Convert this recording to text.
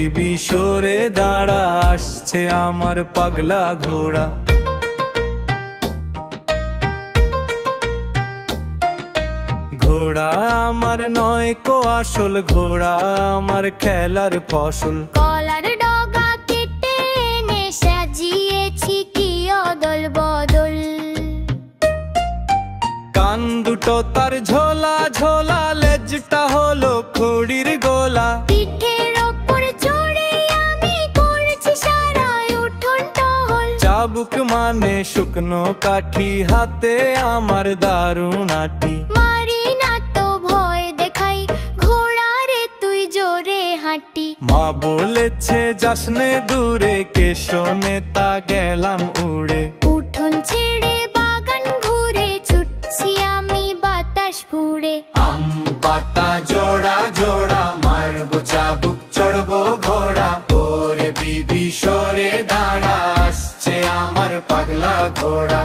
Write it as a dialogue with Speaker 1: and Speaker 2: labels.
Speaker 1: বিবি সরে দাঁড়া, আসছে আমার পাগলা ঘোড়া। ঘোড়া আমার নয় কো আসল, ঘোড়া আমার খেলার ফসল।
Speaker 2: কলার ডগা কেটে এনে সাজিয়েছি কি অদল বদল।
Speaker 1: কান দুটো তার ঝোলা ঝোলা, লেজটা হলো খড়ির গোলা।
Speaker 2: পিঠের ওপর চড়ে আমি করছি সারা উঠোন টহল।
Speaker 1: চাবুক মানে শুকনো কাঠি, হাতে আমার দারুণ আটি।
Speaker 2: মারি না তো ভয় দেখাই, ঘোড়া রে তুই জোরে হাঁটি।
Speaker 1: মা বলেছে যাসনে দূরে, কে শোনে তা গেলাম উড়ে।
Speaker 2: উঠোন ছেড়ে বাগান ঘুরে, ছুটছি আমি বাতাস ফুঁড়ে।
Speaker 1: আম পাতা জোড়া জোড়া, মারবো চাবুক চড়বো ঘোড়া। ওরে বিবি সরে দাঁড়া, আসছে আমার পাগলা ঘোড়া।